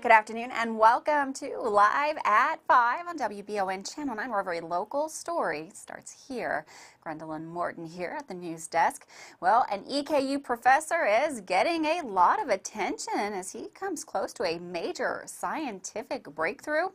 Good afternoon and welcome to Live at 5 on WBON Channel 9, where every local story starts here. Gwendolyn Morton here at the news desk. Well, an EKU professor is getting a lot of attention as he comes close to a major scientific breakthrough.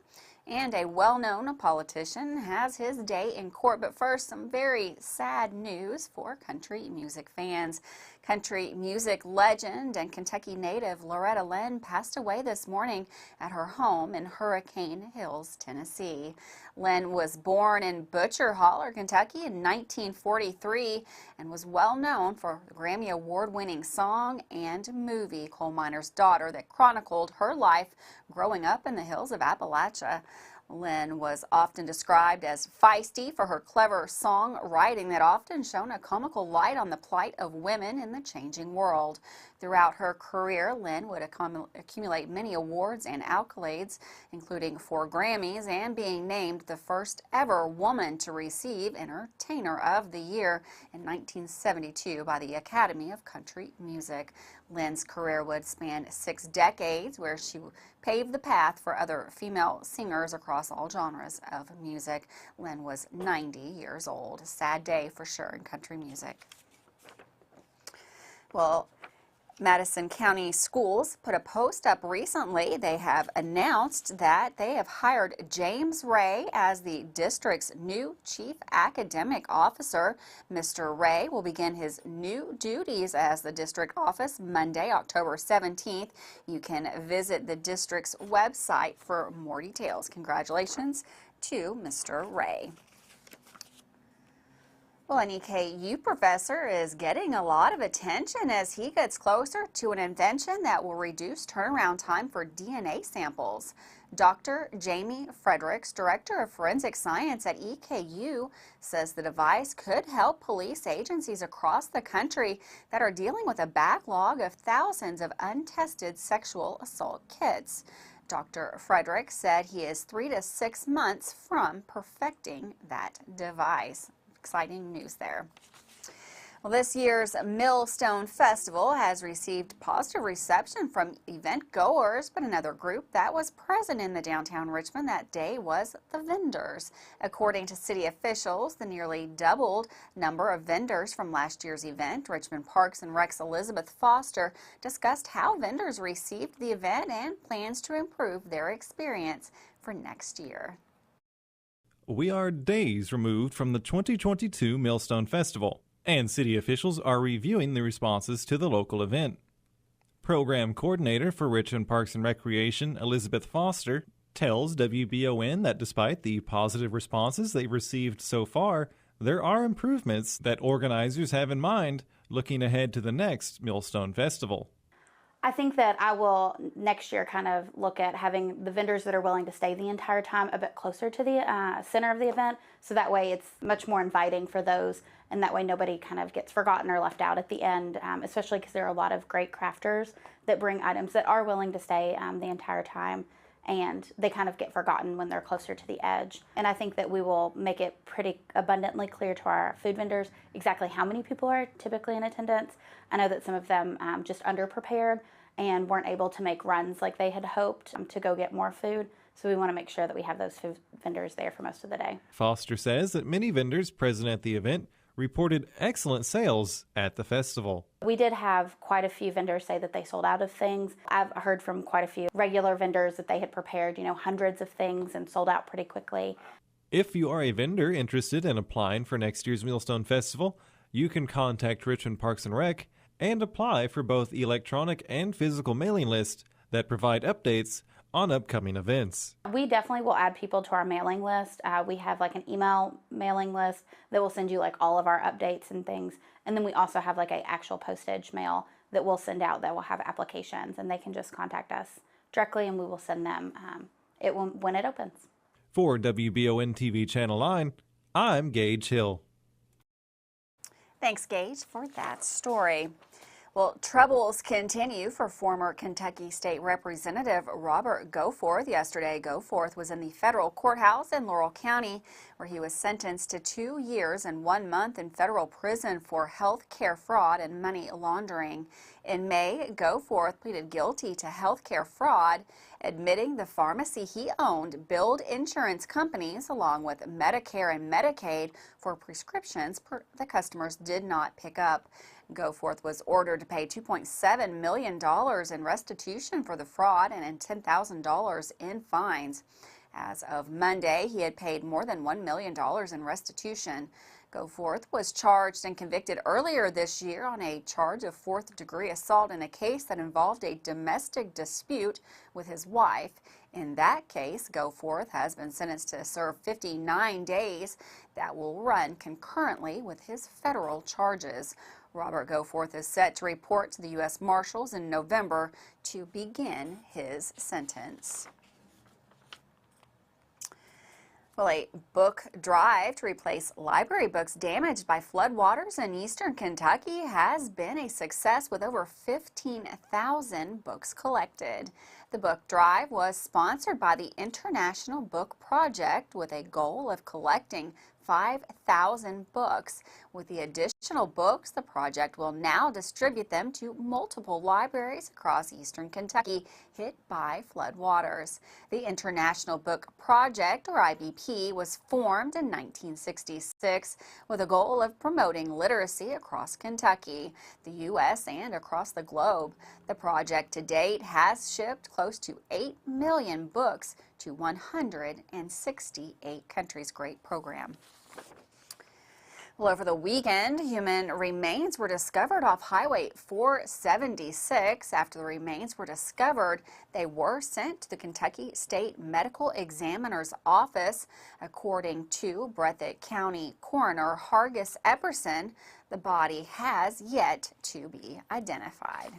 And a well-known politician has his day in court. But first, some very sad news for country music fans. Country music legend and Kentucky native Loretta Lynn passed away this morning at her home in Hurricane Hills, Tennessee. Lynn was born in Butcher Holler, Kentucky in 1943 and was well known for the Grammy Award-winning song and movie Coal Miner's Daughter that chronicled her life growing up in the hills of Appalachia. Lynn was often described as feisty for her clever songwriting that often shone a comical light on the plight of women in the changing world. Throughout her career, Lynn would accumulate many awards and accolades, including 4 Grammys and being named the first ever woman to receive Entertainer of the Year in 1972 by the Academy of Country Music. Lynn's career would span 6 decades, where she paved the path for other female singers across all genres of music. Lynn was 90 years old. A sad day for sure in country music. Well, Madison County Schools put a post up recently. They have announced that they have hired James Ray as the district's new Chief Academic Officer. Mr. Ray will begin his new duties as the district office Monday, October 17th. You can visit the district's website for more details. Congratulations to Mr. Ray. Well, an EKU professor is getting a lot of attention as he gets closer to an invention that will reduce turnaround time for DNA samples. Dr. Jamie Fredericks, Director of Forensic Science at EKU, says the device could help police agencies across the country that are dealing with a backlog of thousands of untested sexual assault kits. Dr. Fredericks said he is 3 to 6 months from perfecting that device. Exciting news there. Well, this year's Millstone Festival has received positive reception from event goers, but another group that was present in the downtown Richmond that day was the vendors. According to city officials, the nearly doubled number of vendors from last year's event. Richmond Parks and Rec's Elizabeth Foster discussed how vendors received the event and plans to improve their experience for next year. We are days removed from the 2022 Millstone Festival, and city officials are reviewing the responses to the local event. Program coordinator for Richmond Parks and Recreation, Elizabeth Foster, tells WBON that despite the positive responses they've received so far, there are improvements that organizers have in mind looking ahead to the next Millstone Festival. I think that I will next year kind of look at having the vendors that are willing to stay the entire time a bit closer to the center of the event, so that way it's much more inviting for those, and that way nobody kind of gets forgotten or left out at the end, especially because there are a lot of great crafters that bring items that are willing to stay the entire time, and they kind of get forgotten when they're closer to the edge. And I think that we will make it pretty abundantly clear to our food vendors exactly how many people are typically in attendance. I know that some of them just underprepared and weren't able to make runs like they had hoped to go get more food. So we want to make sure that we have those food vendors there for most of the day. Foster says that many vendors present at the event reported excellent sales at the festival. We did have quite a few vendors say that they sold out of things. I've heard from quite a few regular vendors that they had prepared, hundreds of things and sold out pretty quickly. If you are a vendor interested in applying for next year's Millstone Festival, you can contact Richmond Parks and Rec and apply for both electronic and physical mailing lists that provide updates on upcoming events. We definitely will add people to our mailing list. We have like an email mailing list that will send you like all of our updates and things. And then we also have like an actual postage mail that we'll send out that will have applications, and they can just contact us directly and we will send them when it opens. For WBON TV Channel 9, I'm Gage Hill. Thanks, Gage, for that story. Well, troubles continue for former Kentucky State Representative Robert Goforth. Yesterday, Goforth was in the federal courthouse in Laurel County, where he was sentenced to 2 years and 1 month in federal prison for health care fraud and money laundering. In May, Goforth pleaded guilty to health care fraud, admitting the pharmacy he owned billed insurance companies along with Medicare and Medicaid for prescriptions the customers did not pick up. Goforth was ordered to pay $2.7 million in restitution for the fraud and $10,000 in fines. As of Monday, he had paid more than $1 million in restitution. Goforth was charged and convicted earlier this year on a charge of fourth-degree assault in a case that involved a domestic dispute with his wife. In that case, Goforth has been sentenced to serve 59 days that will run concurrently with his federal charges. Robert Goforth is set to report to the U.S. Marshals in November to begin his sentence. Well, a book drive to replace library books damaged by floodwaters in eastern Kentucky has been a success with over 15,000 books collected. The book drive was sponsored by the International Book Project with a goal of collecting 5,000 books. With the additional books, the project will now distribute them to multiple libraries across eastern Kentucky hit by floodwaters. The International Book Project, or IBP, was formed in 1966 with a goal of promoting literacy across Kentucky, the U.S., and across the globe. The project to date has shipped close to 8 million books to 168 countries. Great program. Well, over the weekend, human remains were discovered off Highway 476. After the remains were discovered, they were sent to the Kentucky State Medical Examiner's Office. According to Breathitt County Coroner Hargis Epperson, the body has yet to be identified.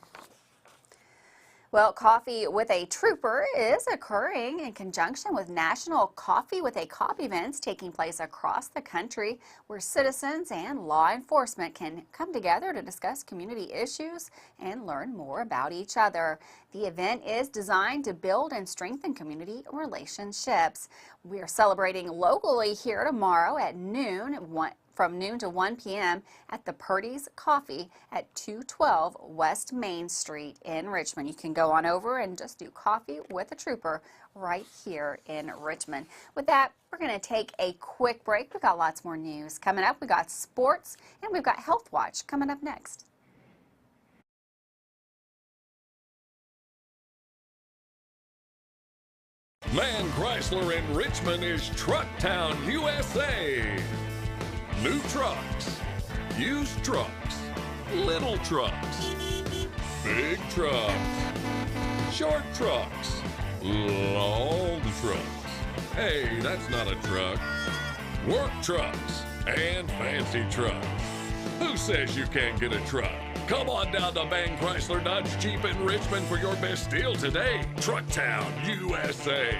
Well, Coffee with a Trooper is occurring in conjunction with National Coffee with a Cop events taking place across the country, where citizens and law enforcement can come together to discuss community issues and learn more about each other. The event is designed to build and strengthen community relationships. We are celebrating locally here tomorrow at from noon to 1 p.m. at the Purdy's Coffee at 212 West Main Street in Richmond. You can go on over and just do Coffee with a Trooper right here in Richmond. With that, we're going to take a quick break. We've got lots more news coming up. We've got sports and we've got Health Watch coming up next. Man Chrysler in Richmond is Truck Town, USA. New trucks, used trucks, little trucks, big trucks, short trucks, long trucks. Hey, that's not a truck. Work trucks and fancy trucks. Who says you can't get a truck? Come on down to Man Chrysler Dodge Jeep in Richmond for your best deal today. Truck Town, USA.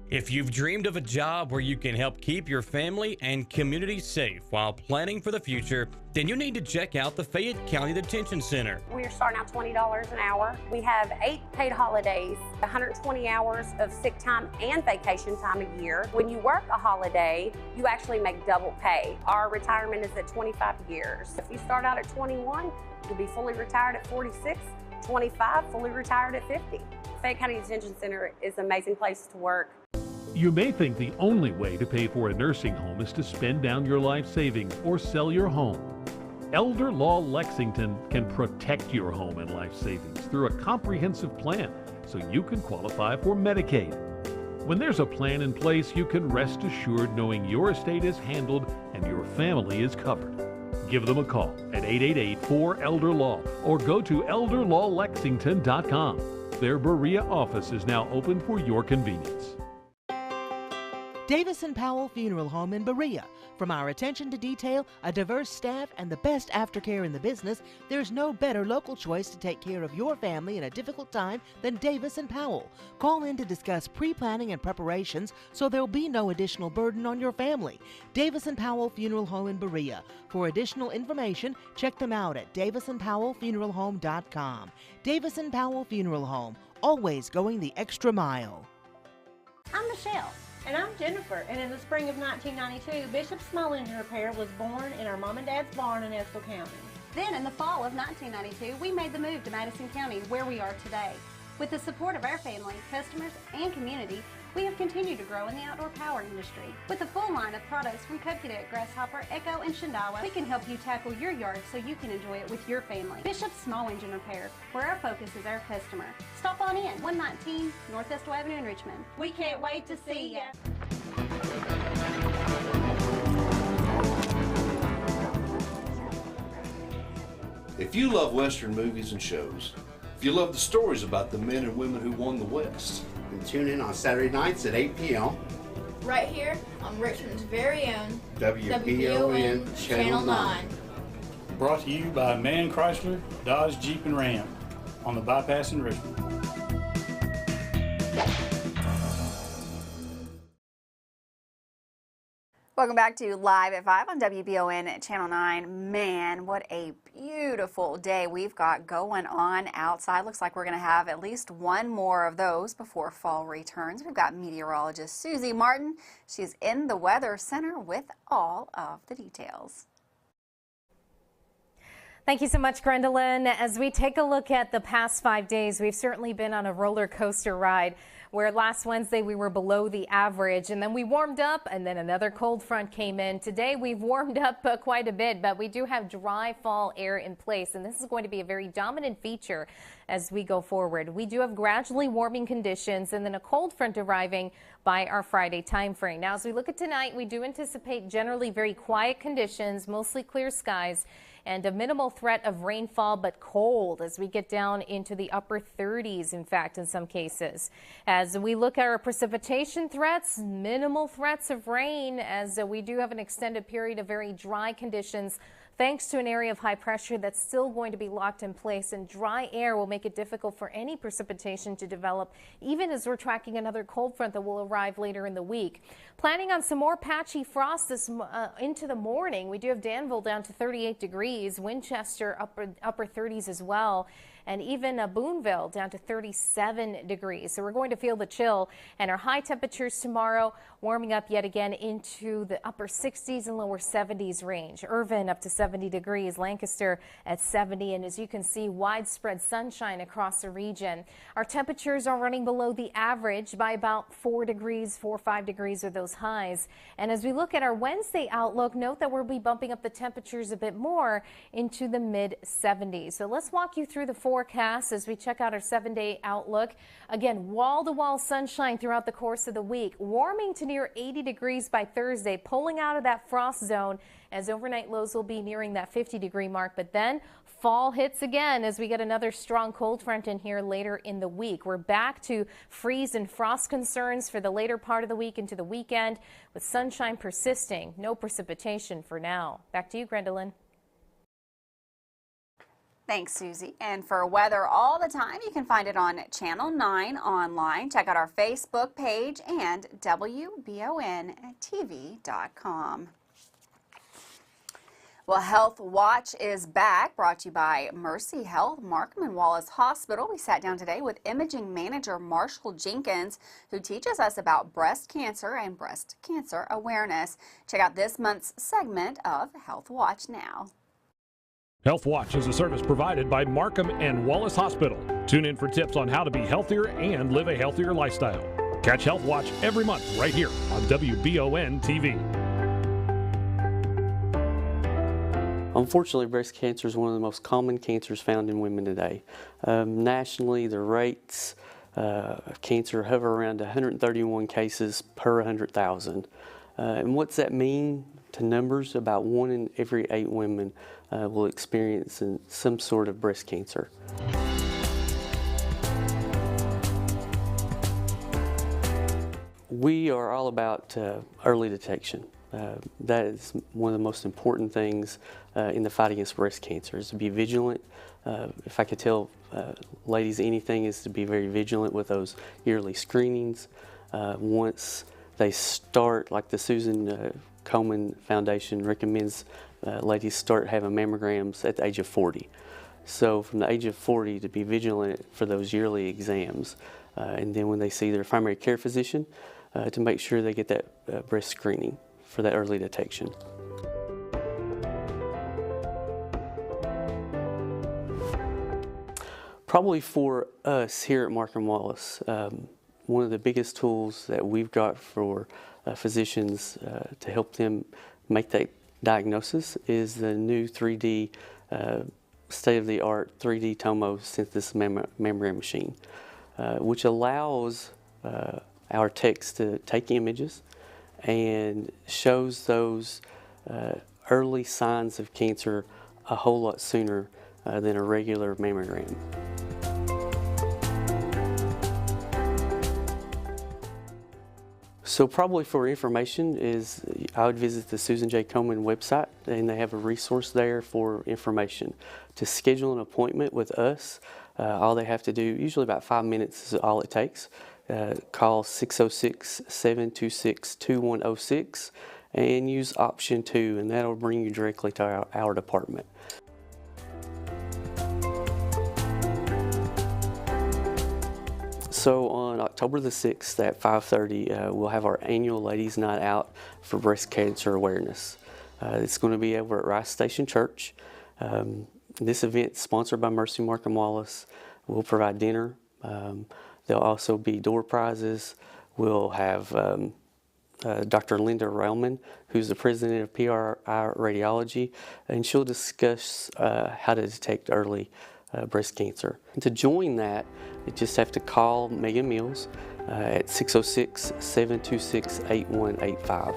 If you've dreamed of a job where you can help keep your family and community safe while planning for the future, then you need to check out the Fayette County Detention Center. We're starting out $20 an hour. We have 8 paid holidays, 120 hours of sick time and vacation time a year. When you work a holiday, you actually make double pay. Our retirement is at 25 years. If you start out at 21, you'll be fully retired at 46, 25, fully retired at 50. Fayette County Detention Center is an amazing place to work. You may think the only way to pay for a nursing home is to spend down your life savings or sell your home. Elder Law Lexington can protect your home and life savings through a comprehensive plan so you can qualify for Medicaid. When there's a plan in place, you can rest assured knowing your estate is handled and your family is covered. Give them a call at 888-4-ELDER-LAW or go to elderlawlexington.com. Their Berea office is now open for your convenience. Davis & Powell Funeral Home in Berea. From our attention to detail, a diverse staff, and the best aftercare in the business, there's no better local choice to take care of your family in a difficult time than Davis & Powell. Call in to discuss pre-planning and preparations so there'll be no additional burden on your family. Davis & Powell Funeral Home in Berea. For additional information, check them out at davisandpowellfuneralhome.com. Davis & Powell Funeral Home, always going the extra mile. I'm Michelle. And I'm Jennifer, and in the spring of 1992, Bishop Small Engine Repair was born in our mom and dad's barn in Estill County. Then in the fall of 1992, we made the move to Madison County, where we are today. With the support of our family, customers, and community, we have continued to grow in the outdoor power industry. With a full line of products from Cupcadet, Grasshopper, Echo, and Shindawa, we can help you tackle your yard so you can enjoy it with your family. Bishop Small Engine Repair, where our focus is our customer. Stop on in, 119 North Estill Avenue in Richmond. We can't wait to see ya. If you love Western movies and shows, if you love the stories about the men and women who won the West, then tune in on Saturday nights at 8 p.m. right here on Richmond's very own WBON Channel 9. Brought to you by Man Chrysler, Dodge, Jeep, and Ram on the bypass in Richmond. Welcome back to Live at 5 on WBON Channel 9. Man, what a beautiful day we've got going on outside. Looks like we're going to have at least one more of those before fall returns. We've got meteorologist Susie Martin. She's in the Weather Center with all of the details. Thank you so much, Gwendolyn. As we take a look at the past 5 days, we've certainly been on a roller coaster ride where last Wednesday we were below the average and then we warmed up and then another cold front came in. Today we've warmed up quite a bit, but we do have dry fall air in place, and this is going to be a very dominant feature as we go forward. We do have gradually warming conditions and then a cold front arriving by our Friday time frame. Now, as we look at tonight, we do anticipate generally very quiet conditions, mostly clear skies, and a minimal threat of rainfall, but cold as we get down into the upper 30s, in fact, in some cases. As we look at our precipitation threats, minimal threats of rain, as we do have an extended period of very dry conditions thanks to an area of high pressure that's still going to be locked in place, and dry air will make it difficult for any precipitation to develop, even as we're tracking another cold front that will arrive later in the week. Planning on some more patchy frost into the morning. We do have Danville down to 38 degrees, Winchester upper 30s as well, and even Boonville down to 37 degrees. So we're going to feel the chill, and our high temperatures tomorrow warming up yet again into the upper 60s and lower 70s range. Irvine up to 70 degrees, Lancaster at 70, and as you can see, widespread sunshine across the region. Our temperatures are running below the average by about 4 degrees, 4 or 5 degrees are those highs. And as we look at our Wednesday outlook, note that we'll be bumping up the temperatures a bit more into the mid 70s. So let's walk you through the forecast as we check out our 7-day outlook. Again, wall-to-wall sunshine throughout the course of the week, warming to near 80 degrees by Thursday, pulling out of that frost zone as overnight lows will be nearing that 50-degree mark. But then fall hits again as we get another strong cold front in here later in the week. We're back to freeze and frost concerns for the later part of the week into the weekend, with sunshine persisting. No precipitation for now. Back to you, Gwendolyn. Thanks, Susie. And for weather all the time, you can find it on Channel 9 online. Check out our Facebook page and WBONTV.com. Well, Health Watch is back, brought to you by Mercy Health, Markham and Wallace Hospital. We sat down today with imaging manager Marshall Jenkins, who teaches us about breast cancer and breast cancer awareness. Check out this month's segment of Health Watch now. Health Watch is a service provided by Markham and Wallace Hospital. Tune in for tips on how to be healthier and live a healthier lifestyle. Catch Health Watch every month right here on WBON TV. Unfortunately, breast cancer is one of the most common cancers found in women today. Nationally, the rates of cancer hover around 131 cases per 100,000. And what's that mean to numbers? About 1 in every 8 women will experience some sort of breast cancer. We are all about early detection. That is one of the most important things in the fight against breast cancer, is to be vigilant. If I could tell ladies anything, is to be very vigilant with those yearly screenings. Once they start, like the Susan Komen Foundation recommends ladies start having mammograms at the age of 40. So from the age of 40 to be vigilant for those yearly exams. And then when they see their primary care physician, to make sure they get that breast screening for that early detection. Probably for us here at Markham Wallace, one of the biggest tools that we've got for physicians to help them make that diagnosis is the new 3D state-of-the-art 3D tomosynthesis mammogram machine, which allows our techs to take images and shows those early signs of cancer a whole lot sooner than a regular mammogram. So probably for information is I would visit the Susan J. Komen website, and they have a resource there for information. To schedule an appointment with us, all they have to do, usually about 5 minutes is all it takes. Call 606-726-2106 and use option 2, and that'll bring you directly to our department. So on October the 6th at 5:30, we'll have our annual Ladies Night Out for breast cancer awareness. It's going to be over at Rice Station Church. This event is sponsored by Mercy Markham Wallace. We'll provide dinner. There'll also be door prizes. We'll have Dr. Linda Railman, who's the president of PRI Radiology, and she'll discuss how to detect early breast cancer. And to join that, you just have to call Megan Mills at 606-726-8185.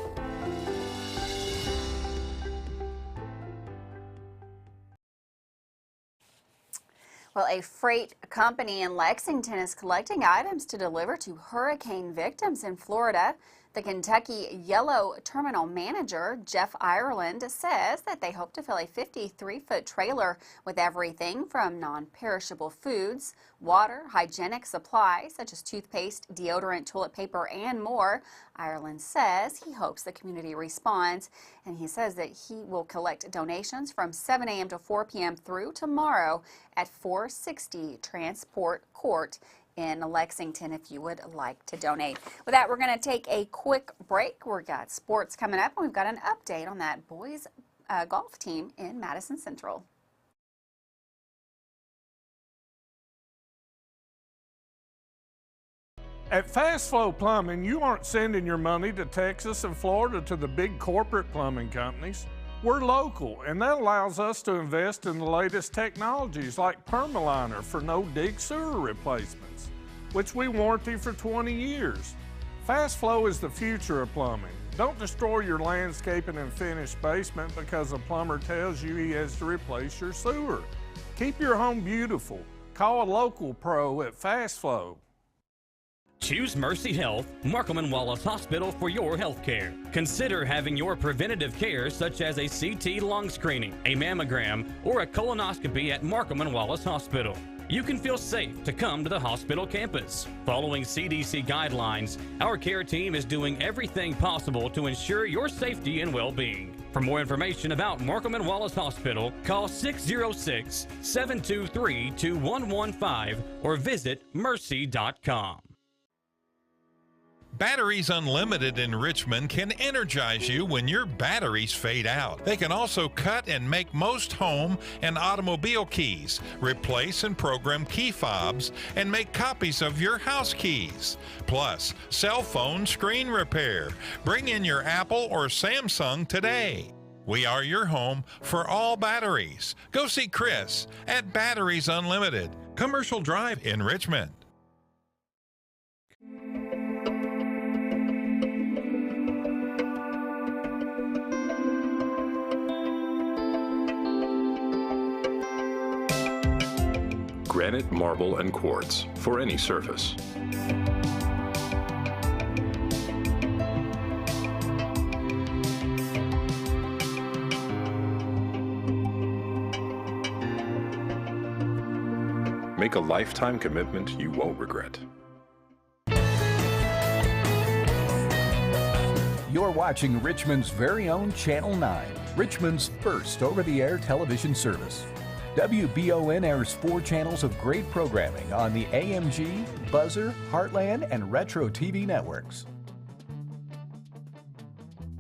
Well, a freight company in Lexington is collecting items to deliver to hurricane victims in Florida. The Kentucky Yellow Terminal manager, Jeff Ireland, says that they hope to fill a 53-foot trailer with everything from non-perishable foods, water, hygienic supplies such as toothpaste, deodorant, toilet paper, and more. Ireland says he hopes the community responds, and he says that he will collect donations from 7 a.m. to 4 p.m. through tomorrow at 460 Transport Court in Lexington if you would like to donate. With that, we're going to take a quick break. We've got sports coming up, and we've got an update on that boys golf team in Madison Central. At Fast Flow Plumbing, you aren't sending your money to Texas and Florida to the big corporate plumbing companies. We're local, and that allows us to invest in the latest technologies like Permaliner for no-dig sewer replacements, which we warranty for 20 years. Fast Flow is the future of plumbing. Don't destroy your landscaping and finished basement because a plumber tells you he has to replace your sewer. Keep your home beautiful. Call a local pro at Fast Flow. Choose Mercy Health, Markham and Wallace Hospital for your health care. Consider having your preventative care such as a CT lung screening, a mammogram, or a colonoscopy at Markham and Wallace Hospital. You can feel safe to come to the hospital campus. Following CDC guidelines, our care team is doing everything possible to ensure your safety and well-being. For more information about Markham and Wallace Hospital, call 606-723-2115 or visit mercy.com. Batteries Unlimited in Richmond can energize you when your batteries fade out. They can also cut and make most home and automobile keys, replace and program key fobs, and make copies of your house keys. Plus, cell phone screen repair. Bring in your Apple or Samsung today. We are your home for all batteries. Go see Chris at Batteries Unlimited, Commercial Drive in Richmond. Granite, marble, and quartz for any surface. Make a lifetime commitment you won't regret. You're watching Richmond's very own Channel 9, Richmond's first over-the-air television service. WBON airs 4 channels of great programming on the AMG, Buzzer, Heartland, and Retro TV networks.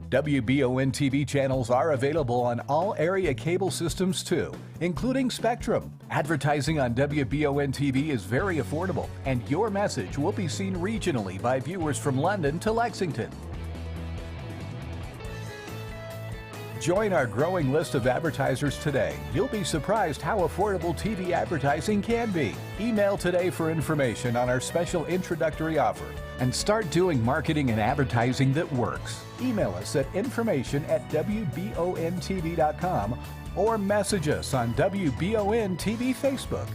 WBON TV channels are available on all area cable systems too, including Spectrum. Advertising on WBON TV is very affordable, and your message will be seen regionally by viewers from London to Lexington. Join our growing list of advertisers today. You'll be surprised how affordable TV advertising can be. Email today for information on our special introductory offer and start doing marketing and advertising that works. Email us at information@wbontv.com or message us on WBON TV Facebook.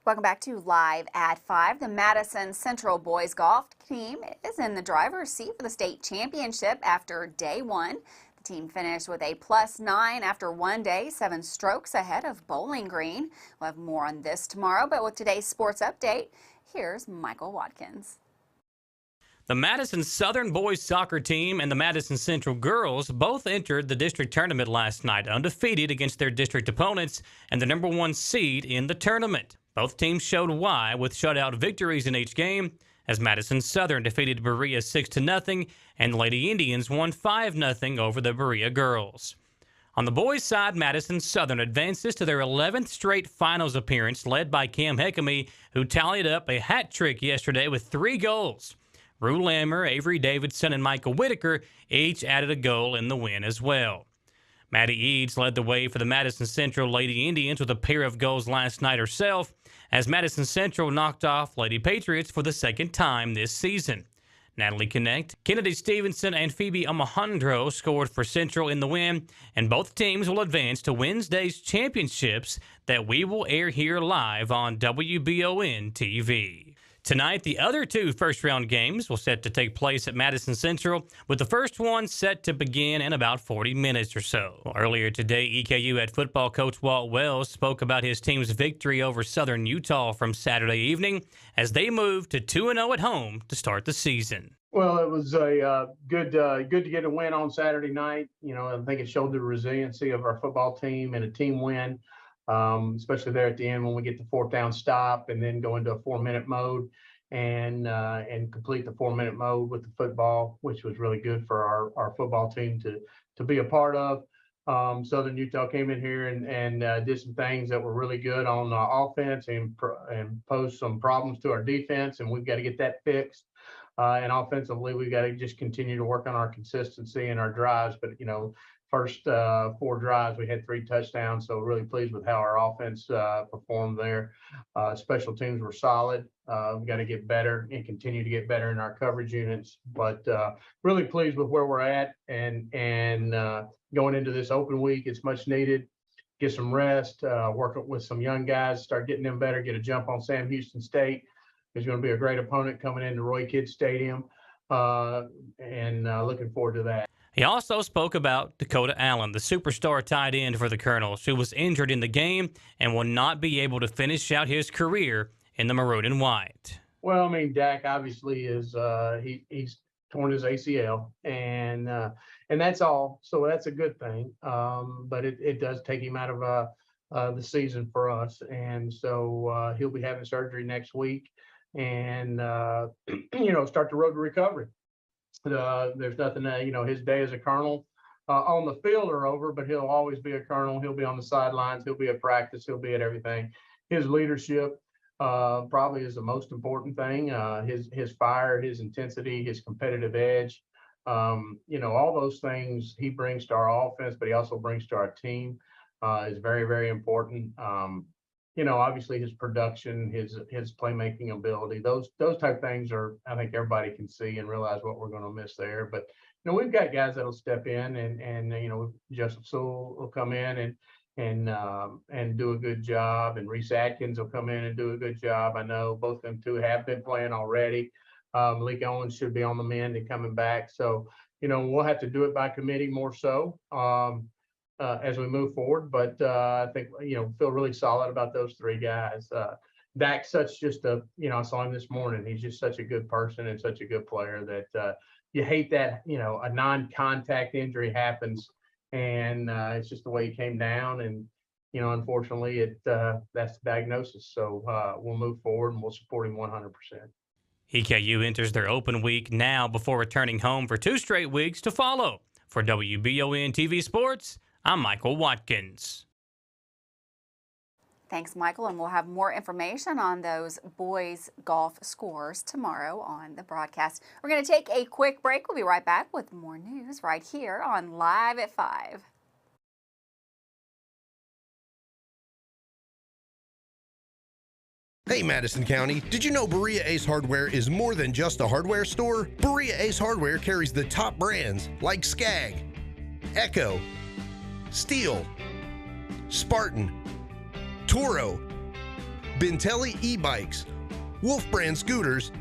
Welcome back to Live at 5. The Madison Central boys golf team is in the driver's seat for the state championship after day 1. The team finished with a +9 after one day, 7 strokes ahead of Bowling Green. We'll have more on this tomorrow, but with today's sports update, here's Michael Watkins. The Madison Southern boys soccer team and the Madison Central girls both entered the district tournament last night undefeated against their district opponents and the #1 seed in the tournament. Both teams showed why with shutout victories in each game, as Madison Southern defeated Berea 6-0 and Lady Indians won 5-0 over the Berea girls. On the boys' side, Madison Southern advances to their 11th straight finals appearance, led by Cam Heckamy, who tallied up a hat trick yesterday with 3 goals. Rue Lammer, Avery Davidson, and Michael Whitaker each added a goal in the win as well. Maddie Eads led the way for the Madison Central Lady Indians with a pair of goals last night herself, as Madison Central knocked off Lady Patriots for the 2nd time this season. Natalie Connect, Kennedy Stevenson, and Phoebe Alejandro scored for Central in the win, and both teams will advance to Wednesday's championships that we will air here live on WBON TV. Tonight, the other 2 first-round games will set to take place at Madison Central, with the first one set to begin in about 40 minutes or so. Earlier today, EKU head football coach Walt Wells spoke about his team's victory over Southern Utah from Saturday evening as they moved to 2-0 at home to start the season. Well, it was a good to get a win on Saturday night. You know, I think it showed the resiliency of our football team and a team win. Especially there at the end when we get the 4th down stop and then go into a 4-minute mode and complete the 4-minute mode with the football, which was really good for our football team to be a part of. Southern Utah came in here and did some things that were really good on offense and posed some problems to our defense, and we've got to get that fixed. And offensively, we've got to just continue to work on our consistency and our drives. But, you know, first 4 drives, we had 3 touchdowns, so really pleased with how our offense performed there. Special teams were solid. We've got to get better and continue to get better in our coverage units, but really pleased with where we're at and going into this open week. It's much needed. Get some rest, work with some young guys, start getting them better, get a jump on Sam Houston State. There's going to be a great opponent coming into Roy Kidd Stadium, and looking forward to that. He also spoke about Dakota Allen, the superstar tight end for the Colonels, who was injured in the game and will not be able to finish out his career in the maroon and white. Well, I mean, Dak obviously is he's torn his ACL, and that's all. So that's a good thing. But it does take him out of the season for us, and so he'll be having surgery next week, and start the road to recovery. There's nothing, his day as a Colonel on the field are over, but he'll always be a Colonel. He'll be on the sidelines. He'll be at practice. He'll be at everything. His leadership probably is the most important thing. His fire, his intensity, his competitive edge, all those things he brings to our offense, but he also brings to our team is very, very important. Obviously his production, his playmaking ability, those type things are, I think everybody can see and realize what we're going to miss there. But, we've got guys that'll step in and Joseph Sewell will come in and do a good job. And Reese Atkins will come in and do a good job. I know both of them 2 have been playing already. Malik Owens should be on the mend and coming back. So, we'll have to do it by committee more so. as we move forward. But I think, feel really solid about those three guys. Dak's such just a, I saw him this morning. He's just such a good person and such a good player that you hate that, a non-contact injury happens, and it's just the way he came down. And, unfortunately, that's the diagnosis. So we'll move forward and we'll support him 100%. EKU enters their open week now before returning home for 2 straight weeks to follow. For WBON TV Sports, I'm Michael Watkins. Thanks, Michael, and we'll have more information on those boys golf scores tomorrow on the broadcast. We're going to take a quick break. We'll be right back with more news right here on Live at 5. Hey Madison County, did you know Berea Ace Hardware is more than just a hardware store? Berea Ace Hardware carries the top brands like Skag, Echo, Steel, Spartan, Toro, Bentelli e-bikes, Wolf brand scooters,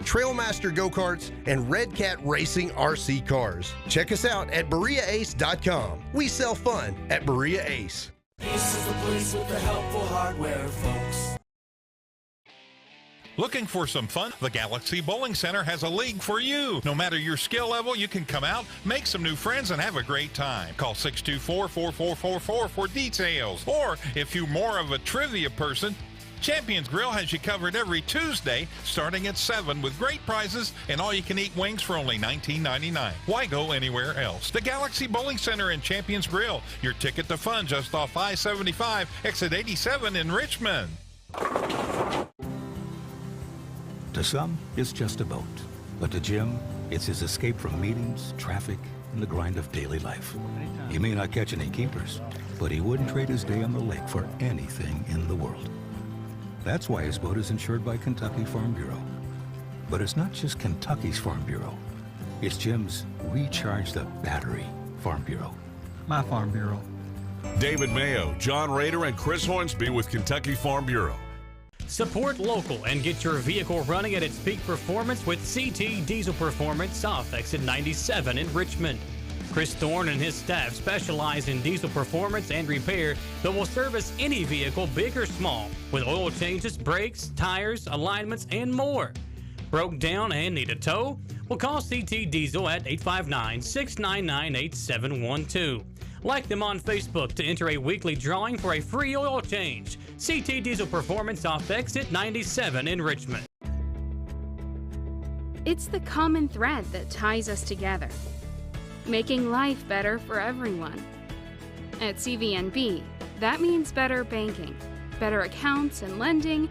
Trailmaster go-karts, and Red Cat Racing RC cars. Check us out at BereaAce.com. We sell fun at Berea Ace. Ace is the place with the helpful hardware, folks. Looking for some fun? The Galaxy Bowling Center has a league for you. No matter your skill level, you can come out, make some new friends, and have a great time. Call 624-4444 for details. Or if you're more of a trivia person, Champions Grill has you covered every Tuesday starting at 7 with great prizes and all-you-can-eat wings for only $19.99. Why go anywhere else? The Galaxy Bowling Center and Champions Grill, your ticket to fun just off I-75, exit 87 in Richmond. To some, it's just a boat. But to Jim, it's his escape from meetings, traffic, and the grind of daily life. He may not catch any keepers, but he wouldn't trade his day on the lake for anything in the world. That's why his boat is insured by Kentucky Farm Bureau. But it's not just Kentucky's Farm Bureau. It's Jim's Recharge the Battery Farm Bureau. My Farm Bureau. David Mayo, John Rader, and Chris Hornsby with Kentucky Farm Bureau. Support local and get your vehicle running at its peak performance with CT Diesel Performance off exit 97 in Richmond. Chris Thorne and his staff specialize in diesel performance and repair that will service any vehicle, big or small, with oil changes, brakes, tires, alignments, and more. Broke down and need a tow? Well, call CT Diesel at 859-699-8712. Like them on Facebook to enter a weekly drawing for a free oil change. CT Diesel Performance off exit 97 in Richmond. It's the common thread that ties us together, making life better for everyone. At CVNB, that means better banking, better accounts and lending,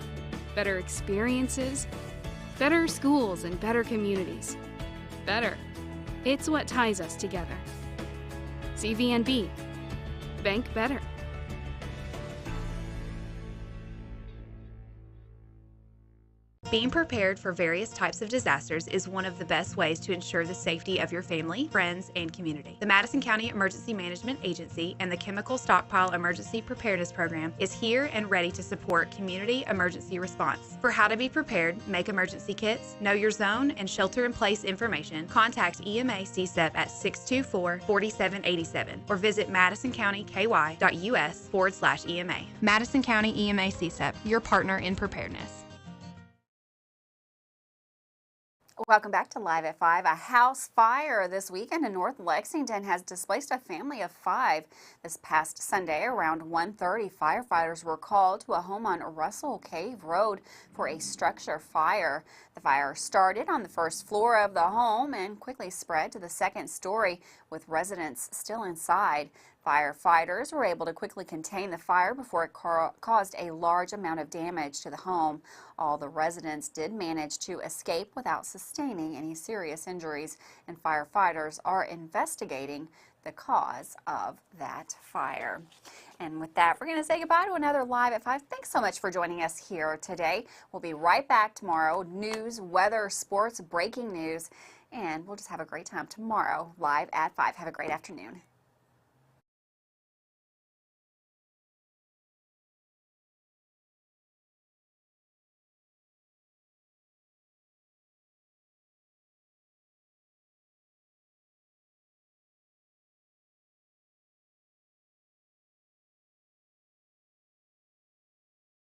better experiences, better schools and better communities. Better. It's what ties us together. CVNB. Bank better. Being prepared for various types of disasters is one of the best ways to ensure the safety of your family, friends, and community. The Madison County Emergency Management Agency and the Chemical Stockpile Emergency Preparedness Program is here and ready to support community emergency response. For how to be prepared, make emergency kits, know your zone, and shelter-in-place information, contact EMA CSEP at 624-4787 or visit madisoncountyky.us/EMA. Madison County EMA CSEP, your partner in preparedness. Welcome back to Live at 5. A house fire this weekend in North Lexington has displaced a family of 5. This past Sunday around 1:30, firefighters were called to a home on Russell Cave Road for a structure fire. The fire started on the first floor of the home and quickly spread to the second story with residents still inside. Firefighters were able to quickly contain the fire before it caused a large amount of damage to the home. All the residents did manage to escape without sustaining any serious injuries, and firefighters are investigating the cause of that fire. And with that, we're going to say goodbye to another Live at 5. Thanks so much for joining us here today. We'll be right back tomorrow. News, weather, sports, breaking news, and we'll just have a great time tomorrow, Live at 5. Have a great afternoon.